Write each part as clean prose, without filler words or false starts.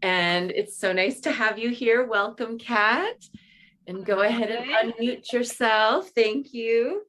And it's so nice to have you here. Welcome, Kat. And go ahead and unmute yourself. Thank you.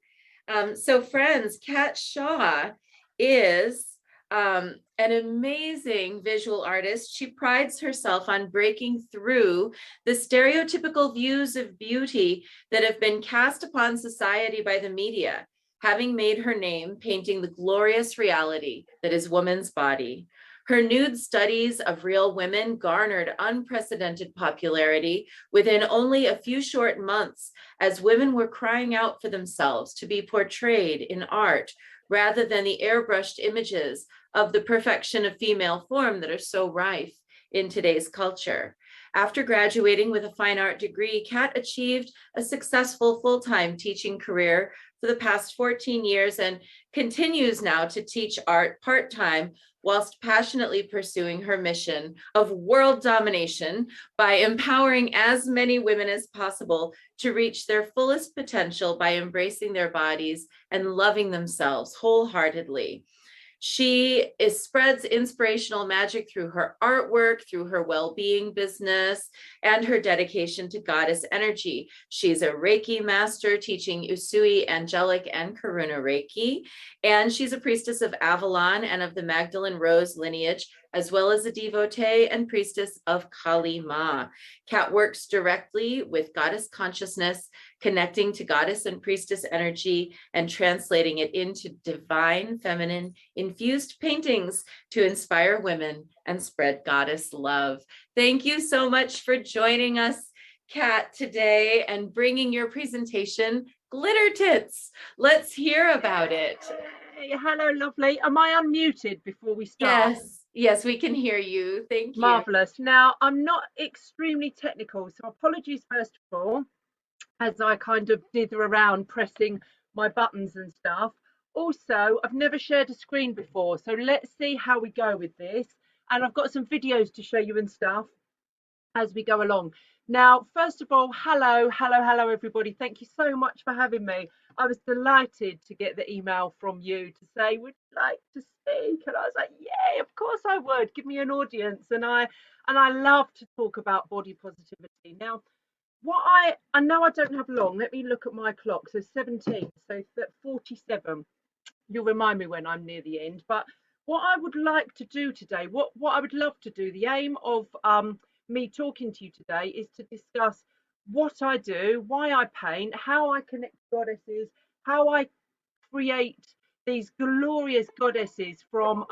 So friends, Kat Shaw is an amazing visual artist. She prides herself on breaking through the stereotypical views of beauty that have been cast upon society by the media, having made her name painting the glorious reality that is woman's body. Her nude studies of real women garnered unprecedented popularity within only a few short months, as women were crying out for themselves to be portrayed in art rather than the airbrushed images of the perfection of female form that are so rife in today's culture. After graduating with a fine art degree, Kat achieved a successful full-time teaching career for the past 14 years and continues now to teach art part-time whilst passionately pursuing her mission of world domination by empowering as many women as possible to reach their fullest potential by embracing their bodies and loving themselves wholeheartedly. She spreads inspirational magic through her artwork, through her well-being business, and her dedication to goddess energy. She's a Reiki master teaching Usui, angelic, and Karuna Reiki. And she's a priestess of Avalon and of the Magdalene Rose lineage, as well as a devotee and priestess of Kali Ma. Kat works directly with goddess consciousness, connecting to goddess and priestess energy and translating it into divine feminine infused paintings to inspire women and spread goddess love. Thank you so much for joining us, Kat, today and bringing your presentation, Glitter Tits. Let's hear about it. Hey, hello, lovely. Am I unmuted before we start? Yes, we can hear you. Thank you. Marvelous. Now, I'm not extremely technical, so apologies first of all, as I kind of dither around pressing my buttons and stuff. Also, I've never shared a screen before, so let's see how we go with this. And I've got some videos to show you and stuff as we go along. Now, first of all, hello everybody. Thank you so much for having me. I was delighted to get the email from you to say, would you like to speak? And I was like, yay, of course I would. Give me an audience. And I love to talk about body positivity. Now, what I know I don't have long. Let me look at my clock. So 17, so 47. You'll remind me when I'm near the end. But what I would like to do today, what I would love to do, the aim of me talking to you today is to discuss what I do, why I paint, how I connect goddesses, how I create these glorious goddesses from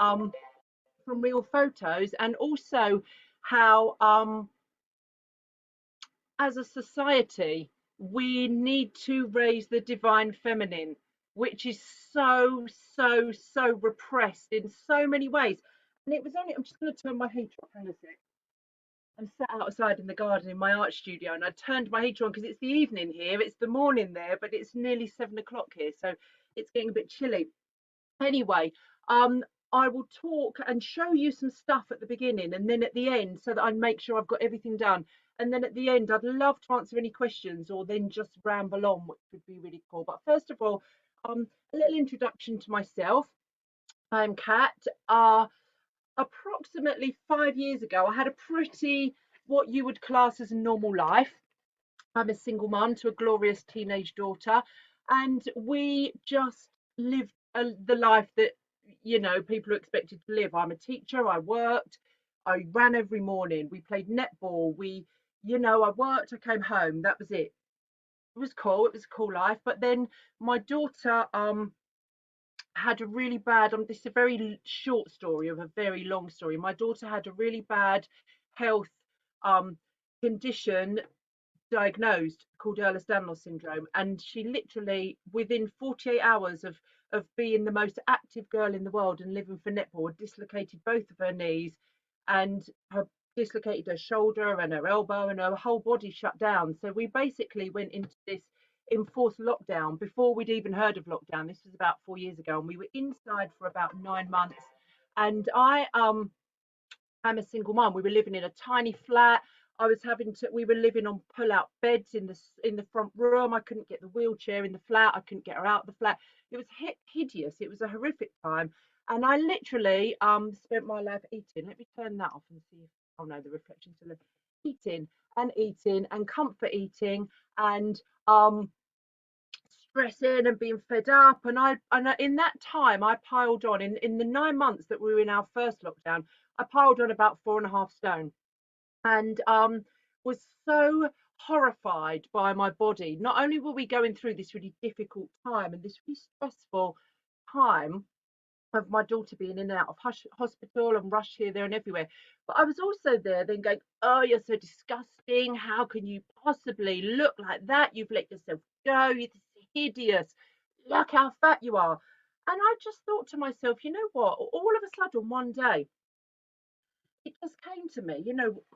real photos, and also how as a society we need to raise the divine feminine, which is so repressed in so many ways. And it was only, I'm just going to turn my heater off. Hang on a sec. I'm sat outside in the garden in my art studio, and I turned my heater on because it's the evening here. It's the morning there, but it's nearly 7 o'clock here, so it's getting a bit chilly. Anyway, I will talk and show you some stuff at the beginning and then at the end, so that I make sure I've got everything done. And then at the end, I'd love to answer any questions or then just ramble on, which would be really cool. But first of all, a little introduction to myself. I'm Kat. Approximately 5 years ago, I had a pretty, what you would class as a normal life. I'm a single mum to a glorious teenage daughter, and we just lived the life that, you know, people are expected to live. I'm a teacher, I worked, I ran every morning, we played netball, I worked, I came home, that was it. It was cool, it was a cool life. But then my daughter had a really bad, this is a very short story of a very long story. My daughter had a really bad health condition diagnosed called Ehlers-Danlos syndrome, and she literally within 48 hours of being the most active girl in the world and living for netball had dislocated both of her knees and dislocated her shoulder and her elbow, and her whole body shut down. So we basically went into this enforced lockdown before we'd even heard of lockdown. This was about 4 years ago, and we were inside for about 9 months. And I'm a single mum. We were living in a tiny flat. We were living on pull-out beds in the front room. I couldn't get the wheelchair in the flat. I couldn't get her out of the flat. It was hideous. It was a horrific time. And I literally spent my life eating. Let me turn that off and see if, oh no, the reflection's still eating and eating and comfort eating and stressing and being fed up. And in that time I piled on, in the 9 months that we were in our first lockdown, I piled on about 4.5 stone, and was so horrified by my body. Not only were we going through this really difficult time and this really stressful time of my daughter being in and out of hospital and rushed here, there, and everywhere, but I was also there then going, oh, you're so disgusting. How can you possibly look like that? You've let yourself go. You're hideous. Look how fat you are. And I just thought to myself, you know what? All of a sudden, one day, it just came to me,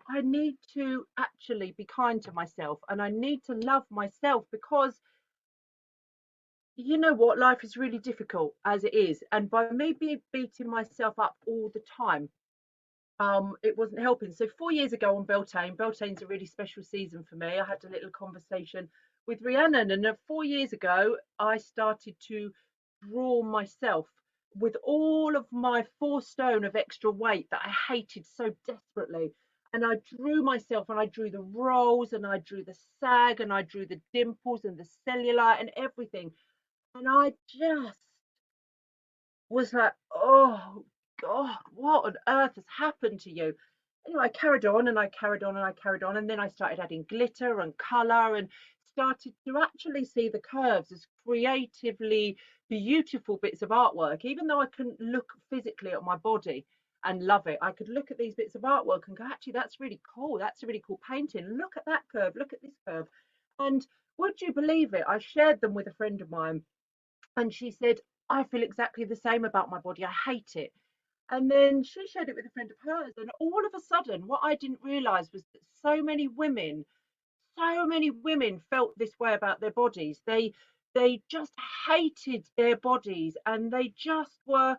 I need to actually be kind to myself and I need to love myself, because you know what, life is really difficult as it is, and by me beating myself up all the time, it wasn't helping. So 4 years ago on Beltane's a really special season for me. I had a little conversation with Rhiannon, and 4 years ago I started to draw myself with all of my 4 stone of extra weight that I hated so desperately. And I drew myself, and I drew the rolls, and I drew the sag, and I drew the dimples and the cellulite and everything. And I just was like, oh God, what on earth has happened to you? Anyway, I carried on and I carried on and I carried on. And then I started adding glitter and colour and started to actually see the curves as creatively beautiful bits of artwork. Even though I couldn't look physically at my body and love it, I could look at these bits of artwork and go, actually, that's really cool. That's a really cool painting. Look at that curve. Look at this curve. And would you believe it? I shared them with a friend of mine, and she said, I feel exactly the same about my body. I hate it. And then she shared it with a friend of hers. And all of a sudden, what I didn't realize was that so many women felt this way about their bodies. They just hated their bodies, and they just were,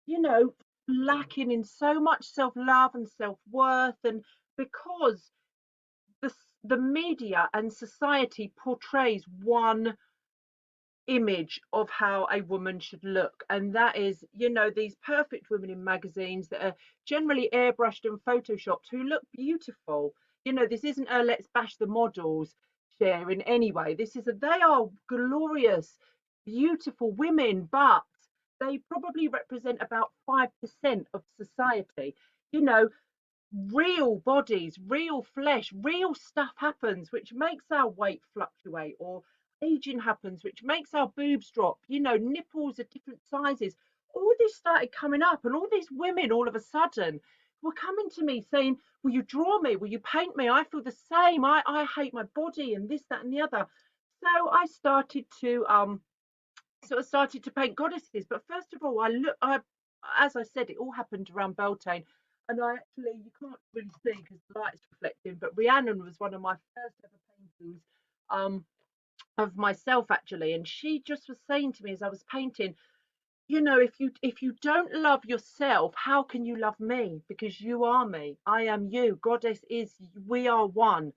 you know, lacking in so much self-love and self-worth. And because the, the media and society portrays one image of how a woman should look, and that is, these perfect women in magazines that are generally airbrushed and photoshopped, who look beautiful. This isn't a let's bash the models share in any way. They are glorious, beautiful women, but they probably represent about 5% of society. you know Real bodies, real flesh, real stuff happens, which makes our weight fluctuate, or aging happens, which makes our boobs drop. Nipples are different sizes. All this started coming up, and all these women all of a sudden were coming to me saying, will you draw me? Will you paint me? I feel the same. I hate my body, and this, that, and the other. So I started to paint goddesses. But first of all, as I said, it all happened around Beltane. And you can't really see because the light's reflecting, but Rhiannon was one of my first ever paintings of myself, actually. And she just was saying to me as I was painting, if you don't love yourself, how can you love me? Because you are me. I am you. Goddess is, we are one.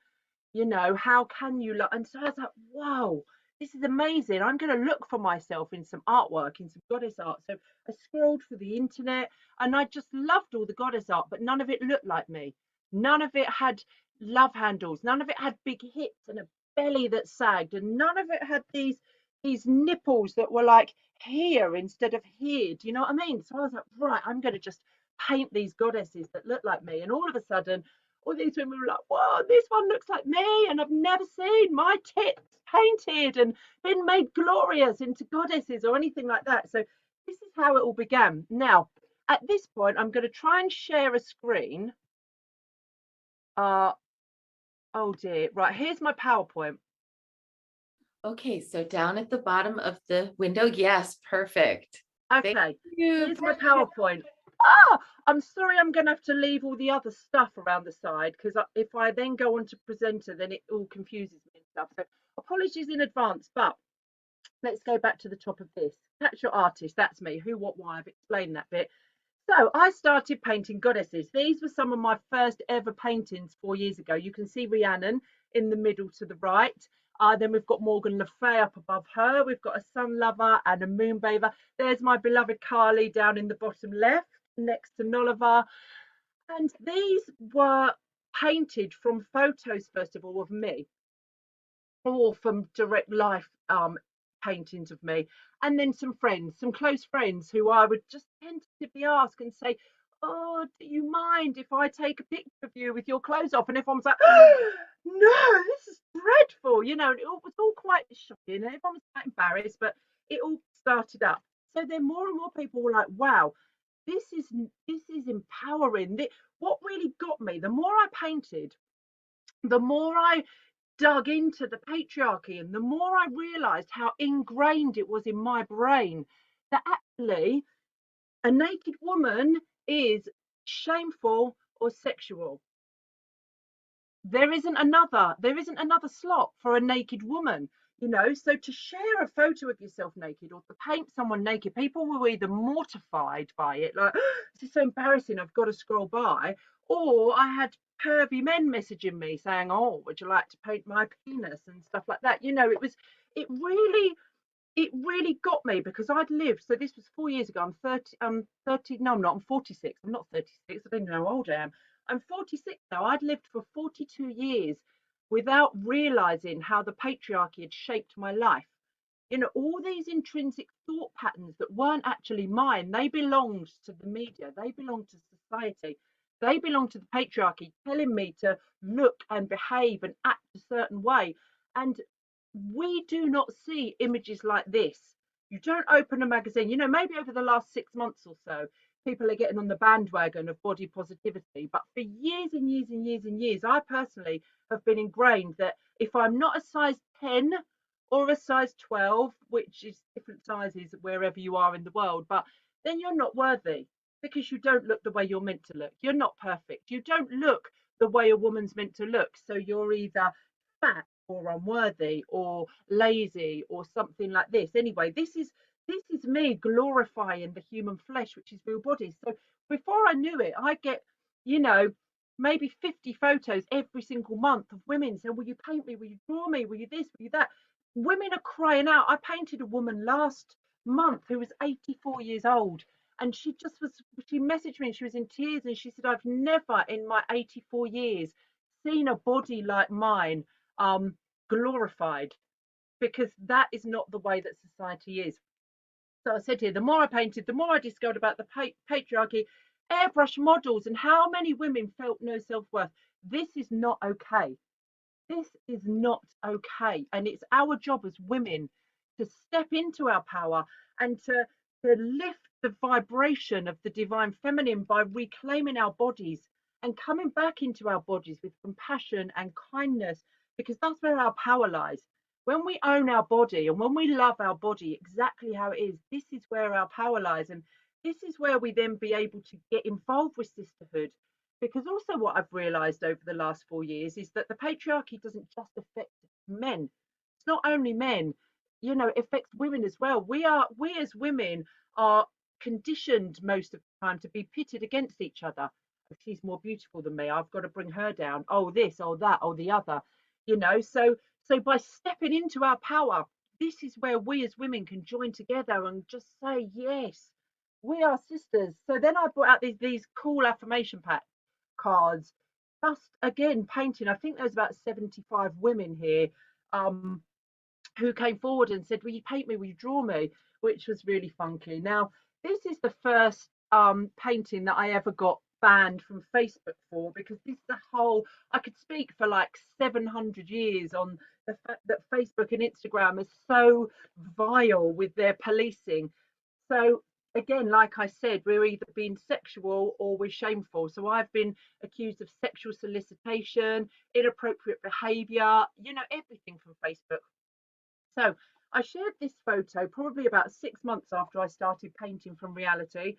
How can you look? And so I was like, wow, this is amazing. I'm going to look for myself in some artwork, in some goddess art. So I scrolled through the internet, and I just loved all the goddess art, but none of it looked like me. None of it had love handles. None of it had big hips and a belly that sagged, and none of it had these nipples that were like here instead of here. Do you know what I mean? So I was like, right, I'm going to just paint these goddesses that look like me. And all of a sudden, all these women were like, whoa, this one looks like me, and I've never seen my tits painted and been made glorious into goddesses or anything like that. So this is how it all began. Now, at this point, I'm going to try and share a screen. Oh dear. Right, here's my PowerPoint. Okay, so down at the bottom of the window. Yes, perfect. Okay, here's my Perfect. PowerPoint. I'm sorry, I'm going to have to leave all the other stuff around the side, because if I then go on to presenter, then it all confuses me and stuff. So apologies in advance, but let's go back to the top of this. Catch your artist, that's me. Who, what, why, I've explained that bit. So I started painting goddesses. These were some of my first ever paintings 4 years ago. You can see Rhiannon in the middle to the right. Then we've got Morgan Le Fay up above her. We've got a sun lover and a moon bather. There's my beloved Carly down in the bottom left next to Nolliver. And these were painted from photos, first of all, of me, or from direct life paintings of me, and then some friends, some close friends who I would just tentatively ask and say, "Oh, do you mind if I take a picture of you with your clothes off?" And everyone's like, "Oh, no, this is dreadful," you know. And it was all quite shocking, and everyone was quite embarrassed, but it all started up. So then more and more people were like, "Wow, this is empowering." What really got me, the more I painted, the more I dug into the patriarchy, and the more I realized how ingrained it was in my brain that actually a naked woman is shameful or sexual. There isn't another slot for a naked woman, you know. So to share a photo of yourself naked or to paint someone naked, people were either mortified by it, like, this is so embarrassing, I've got to scroll by, or I had pervy men messaging me saying, "Oh, would you like to paint my penis?" and stuff like that. You know, it really it really got me, because I'd lived, so this was 4 years ago. I'm 30, no, I'm not, I'm 46. I'm not 36. I don't know how old I am. I'm 46 now. I'd lived for 42 years without realizing how the patriarchy had shaped my life. You know, all these intrinsic thought patterns that weren't actually mine, they belonged to the media, they belonged to society, they belonged to the patriarchy, telling me to look and behave and act a certain way. And we do not see images like this. You don't open a magazine, you know, maybe over the last 6 months or so, people are getting on the bandwagon of body positivity. But for years and years and years and years, I personally have been ingrained that if I'm not a size 10 or a size 12, which is different sizes wherever you are in the world, but then you're not worthy, because you don't look the way you're meant to look. You're not perfect. You don't look the way a woman's meant to look. So you're either fat or unworthy or lazy or something like this. Anyway, this is me glorifying the human flesh, which is real bodies. So before I knew it, I get, you know, maybe 50 photos every single month of women saying, "Will you paint me? Will you draw me? Will you this? Will you that?" Women are crying out. I painted a woman last month who was 84 years old, and she messaged me and she was in tears, and she said, "I've never in my 84 years seen a body like mine glorified, because that is not the way that society is." So I said here, the more I painted, the more I discovered about the patriarchy, airbrush models, and how many women felt no self-worth. This is not okay. This is not okay. And it's our job as women to step into our power and to lift the vibration of the divine feminine by reclaiming our bodies and coming back into our bodies with compassion and kindness, because that's where our power lies. When we own our body and when we love our body exactly how it is, this is where our power lies. And this is where we then be able to get involved with sisterhood. Because also what I've realized over the last 4 years is that the patriarchy doesn't just affect men. It's not only men, you know, it affects women as well. We as women are conditioned most of the time to be pitted against each other. If she's more beautiful than me, I've got to bring her down. Oh, this, oh, that, oh, the other, you know. So by stepping into our power, this is where we as women can join together and just say, yes, we are sisters. So then I brought out these cool affirmation packs cards, just again painting. I think there's about 75 women here um, who came forward and said, "Will you paint me? Will you draw me?" Which was really funky. Now, this is the first painting that I ever got banned from Facebook for, because this the whole, I could speak for like 700 years on the fact that Facebook and Instagram are so vile with their policing. So again, like I said, we're either being sexual or we're shameful. So I've been accused of sexual solicitation, inappropriate behavior, you know, everything from Facebook. So I shared this photo probably about 6 months after I started painting from reality.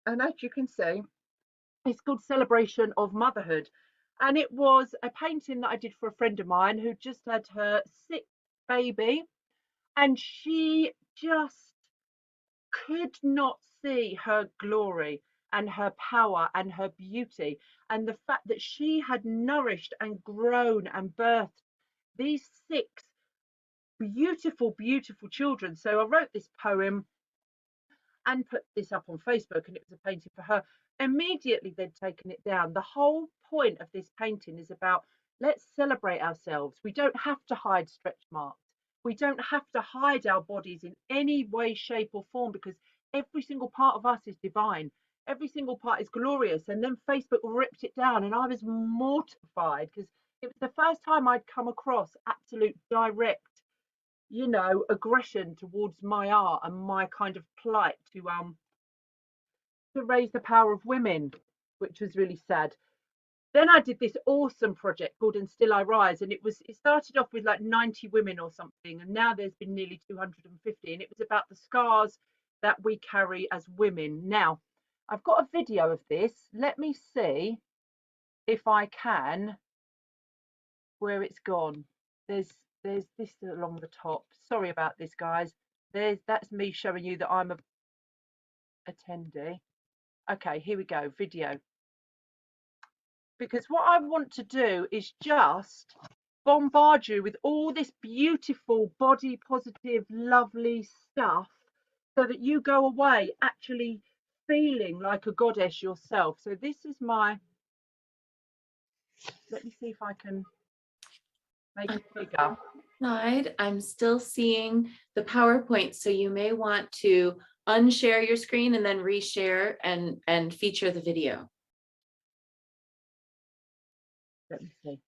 And as you can see, it's called Celebration of Motherhood. And it was a painting that I did for a friend of mine who just had her sixth baby. And she just could not see her glory and her power and her beauty, and the fact that she had nourished and grown and birthed these six beautiful, beautiful children. So I wrote this poem and put this up on Facebook, and it was a painting for her. Immediately they'd taken it down. The whole point of this painting is about, let's celebrate ourselves. We don't have to hide stretch marks. We don't have to hide our bodies in any way, shape, or form, because every single part of us is divine. Every single part is glorious. And then Facebook ripped it down, and I was mortified because it was the first time I'd come across absolute direct, you know, aggression towards my art and my kind of plight to raise the power of women, which was really sad. Then I did this awesome project called And Still I Rise, and it started off with like 90 women or something, and now there's been nearly 250, and it was about the scars that we carry as women. Now I've got a video of this. Let me see if I can, where it's gone. There's this along the top. Sorry about this, guys. That's me showing you that I'm a attendee. Okay, here we go, video. Because what I want to do is just bombard you with all this beautiful body positive, lovely stuff, so that you go away actually feeling like a goddess yourself. So this is my, let me see if I can make it bigger. I'm still seeing the PowerPoint, so you may want to unshare your screen and then reshare and feature the video. Let me see.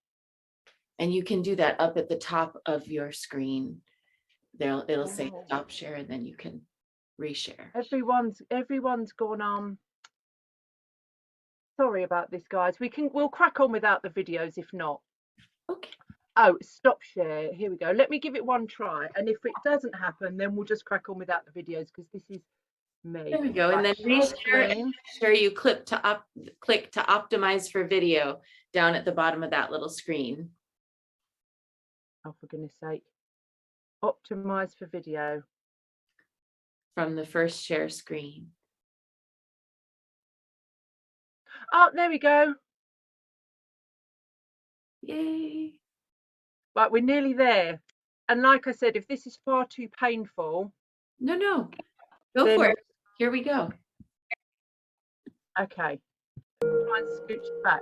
And you can do that up at the top of your screen. It'll say stop share, and then you can reshare. Everyone's gone. Sorry about this, guys. We'll crack on without the videos if not. Okay. Oh, stop share. Here we go. Let me give it one try, and if it doesn't happen, then we'll just crack on without the videos, because this is me. There we go. And then reshare. And share. You click to optimize for video down at the bottom of that little screen. Oh, for goodness sake. Optimize for video. From the first share screen. Oh, there we go. Yay. Right, we're nearly there. And like I said, if this is far too painful. No. Go for it. Here we go. Okay. Try and scooch it back.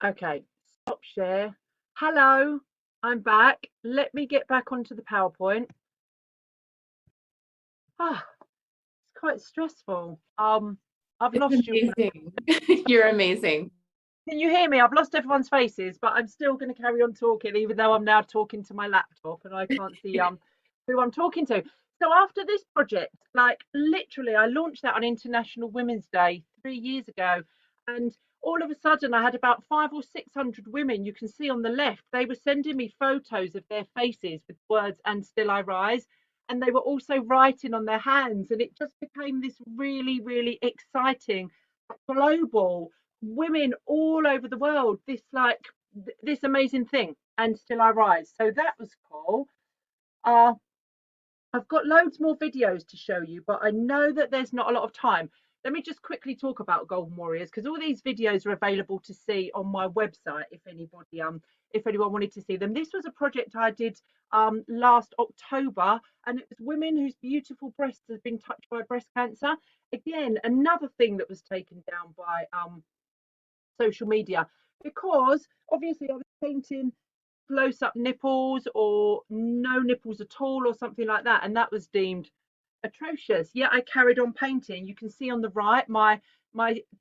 Okay, stop share. Hello, I'm back. Let me get back onto the PowerPoint. Ah, it's quite stressful. I've lost you. Amazing. You're amazing. Can you hear me? I've lost everyone's faces, but I'm still going to carry on talking, even though I'm now talking to my laptop and I can't see who I'm talking to. So after this project, like literally, I launched that on International Women's Day 3 years ago, and all of a sudden, I had about 500 or 600 women. You can see on the left, they were sending me photos of their faces with words "and still I rise," and they were also writing on their hands, and it just became this really, really exciting global women all over the world, this amazing thing, and still I rise. So that was cool. uh I've got loads more videos to show you, but I know that there's not a lot of time. Let me just quickly talk about Golden Warriors, because all these videos are available to see on my website if anyone wanted to see them. This was a project I did last October, and it was women whose beautiful breasts have been touched by breast cancer. Again, another thing that was taken down by social media, because obviously I was painting close up nipples or no nipples at all or something like that, and that was deemed atrocious. Yet I carried on painting. You can see on the right my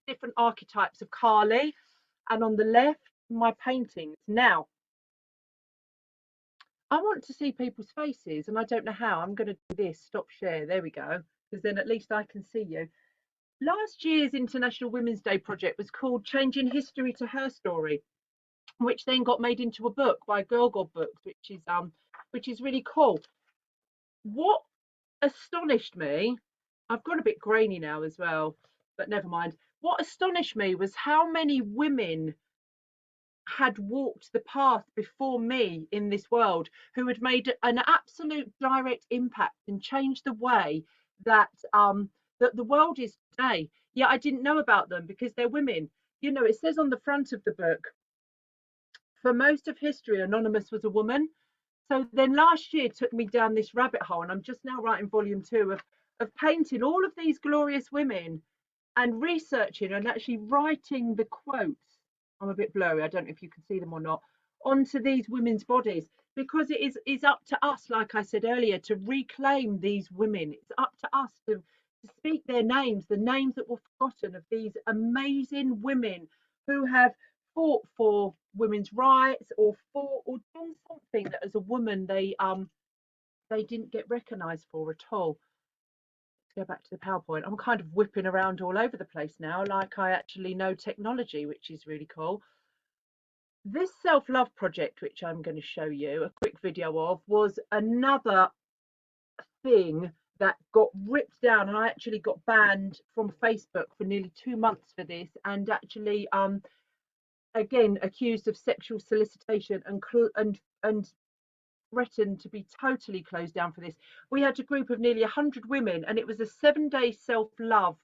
different archetypes of Kali, and on the left my paintings. Now I want to see people's faces, and I don't know how. I'm going to do this, stop share, there we go, because then at least I can see you. Last year's International Women's Day project was called Changing History to Her Story, which then got made into a book by Girl God Books, which is really cool. What astonished me, I've got a bit grainy now as well, but never mind. What astonished me was how many women had walked the path before me in this world, who had made an absolute direct impact and changed the way that that the world is today. Yeah, I didn't know about them because they're women. You know, it says on the front of the book, for most of history, Anonymous was a woman. So then last year took me down this rabbit hole, and I'm just now writing volume 2 of painting all of these glorious women and researching and actually writing the quotes. I'm a bit blurry, I don't know if you can see them or not, onto these women's bodies, because it is up to us, like I said earlier, to reclaim these women. It's up to us to speak their names, the names that were forgotten, of these amazing women who have fought for women's rights, or fought or done something that as a woman they didn't get recognized for at all. Go back to the PowerPoint. I'm kind of whipping around all over the place now, like I actually know technology, which is really cool. This self-love project, which I'm going to show you a quick video of, was another thing that got ripped down, and I actually got banned from Facebook for nearly 2 months for this, and actually again accused of sexual solicitation and threatened to be totally closed down for this. We had a group of nearly 100 women, and it was a 7-day self-love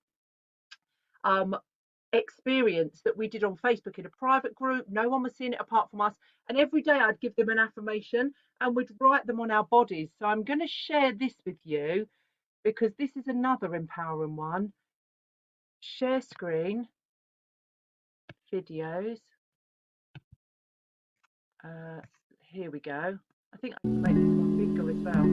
experience that we did on Facebook in a private group. No one was seeing it apart from us, and every day I'd give them an affirmation and we'd write them on our bodies. So I'm going to share this with you because this is another empowering one. Share screen, videos. Here we go. I think I can make this one bigger as well.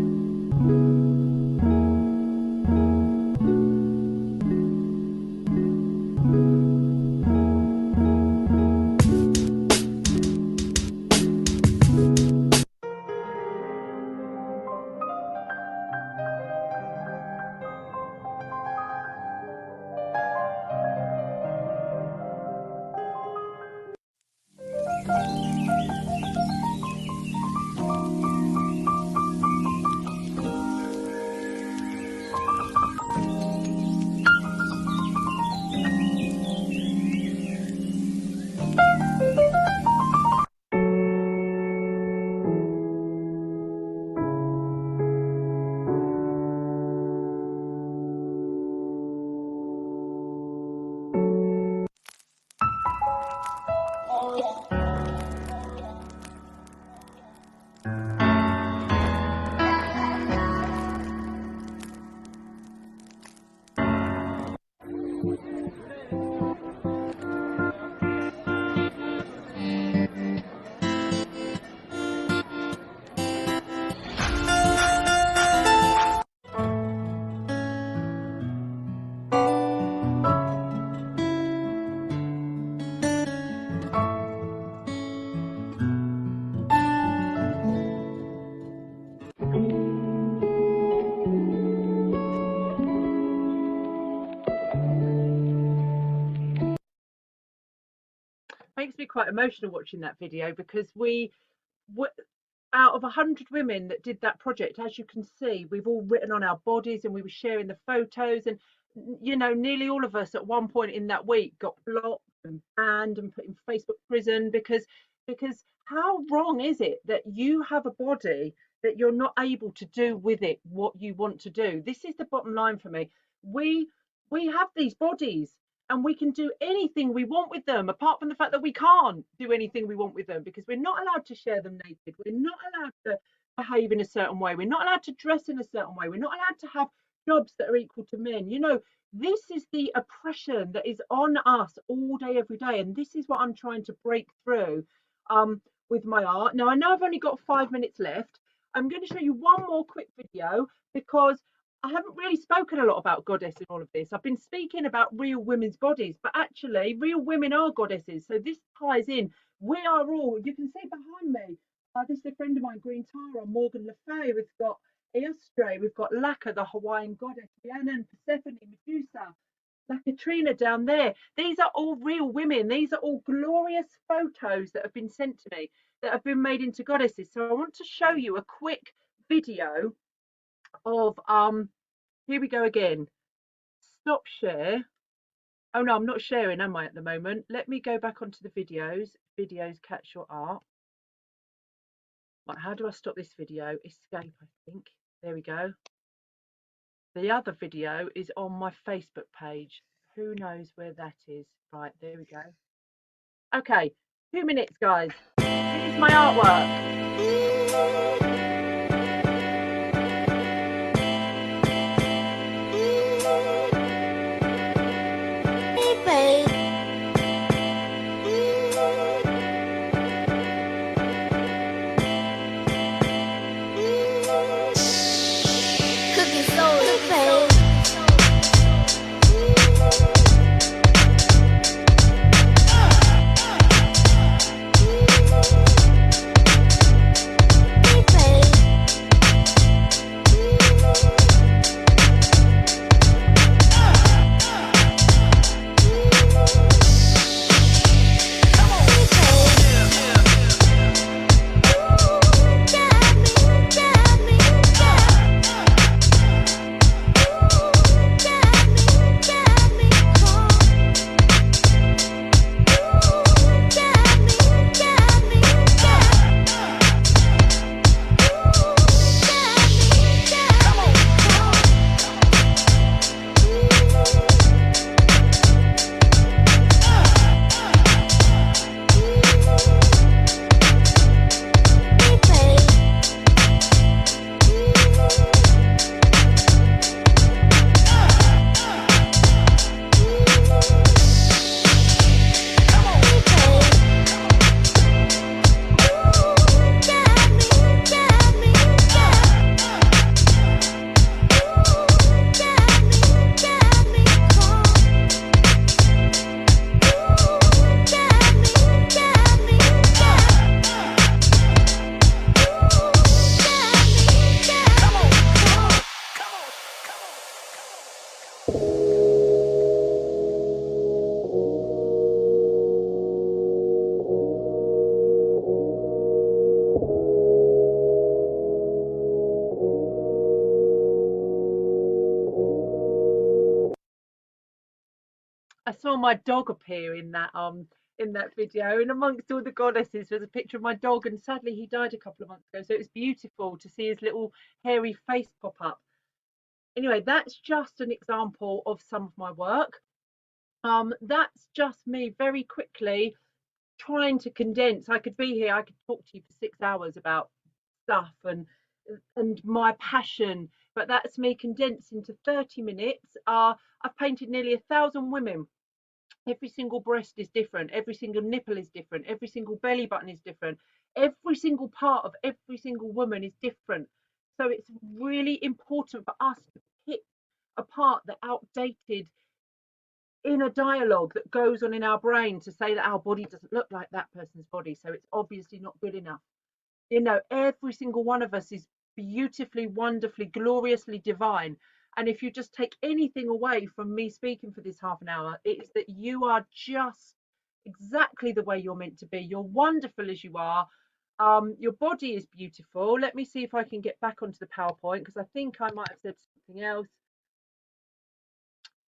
Makes me quite emotional watching that video, because we out of 100 women that did that project, as you can see, we've all written on our bodies and we were sharing the photos, and you know, nearly all of us at one point in that week got blocked and banned and put in Facebook prison, because how wrong is it that you have a body that you're not able to do with it what you want to do? This is the bottom line for me. We have these bodies and we can do anything we want with them, apart from the fact that we can't do anything we want with them because we're not allowed to share them naked. We're not allowed to behave in a certain way. We're not allowed to dress in a certain way. We're not allowed to have jobs that are equal to men. You know, this is the oppression that is on us all day, every day. And this is what I'm trying to break through with my art. Now, I know I've only got 5 minutes left. I'm going to show you one more quick video because I haven't really spoken a lot about goddess in all of this. I've been speaking about real women's bodies, but actually real women are goddesses. So this ties in. We are all, you can see behind me, this is a friend of mine, Green Tara, Morgan Le Fay. We've got Eostre, we've got Laka, the Hawaiian goddess, Rhiannon, Persephone, Medusa, La Katrina down there. These are all real women. These are all glorious photos that have been sent to me that have been made into goddesses. So I want to show you a quick video of here we go again. stop share. Oh no, I'm not sharing, am I, at the moment? Let me go back onto the videos. Videos, catch your art. Right, how do I stop this video? Escape, I think. There we go. The other video is on my Facebook page. Who knows where that is? Right, there we go. Okay, 2 minutes, guys. Here's my artwork. I saw my dog appear in that video, and amongst all the goddesses was a picture of my dog, and sadly he died a couple of months ago, so it was beautiful to see his little hairy face pop up. Anyway, that's just an example of some of my work. That's just me very quickly trying to condense. I could be here, I could talk to you for 6 hours about stuff and my passion, but that's me condensed into 30 minutes. I've painted nearly 1,000 women. Every single breast is different, every single nipple is different, every single belly button is different, every single part of every single woman is different. So it's really important for us to pick apart the outdated inner dialogue that goes on in our brain to say that our body doesn't look like that person's body, so it's obviously not good enough. You know, every single one of us is beautifully, wonderfully, gloriously divine. And if you just take anything away from me speaking for this half an hour, it's that you are just exactly the way you're meant to be. You're wonderful as you are. Your body is beautiful. Let me see if I can get back onto the PowerPoint, because I think I might have said something else.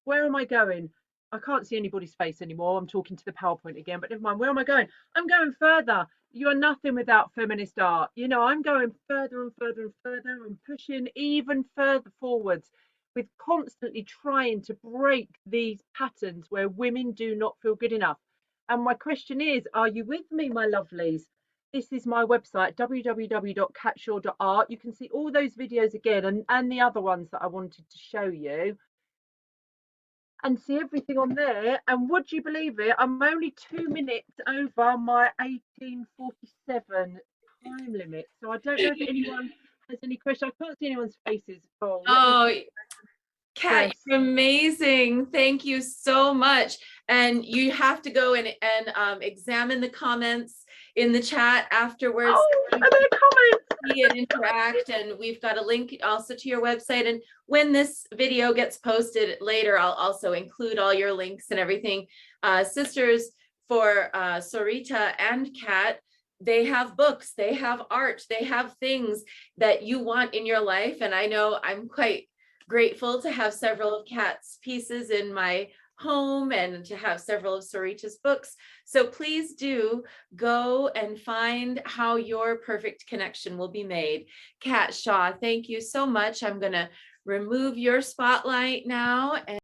Where am I going? I can't see anybody's face anymore. I'm talking to the PowerPoint again, but never mind. Where am I going? I'm going further. You are nothing without feminist art. You know, I'm going further and further and further and pushing even further forwards with constantly trying to break these patterns where women do not feel good enough. And my question is, are you with me, my lovelies? This is my website, www.catshaw.art. You can see all those videos again and the other ones that I wanted to show you, and see everything on there. And would you believe it, I'm only 2 minutes over my 1847 time limit, so I don't know if anyone has any questions. I can't see anyone's faces. Oh, Kat, you're amazing. Thank you so much. And you have to go and examine the comments in the chat afterwards. Oh, are there comments? And interact, and we've got a link also to your website, and when this video gets posted later, I'll also include all your links and everything. Sisters, for Sarita and Kat, they have books, they have art, they have things that you want in your life, and I know I'm quite grateful to have several of Kat's pieces in my home and to have several of Sarita's books. So please do go and find how your perfect connection will be made. Kat Shaw, thank you so much. I'm going to remove your spotlight now.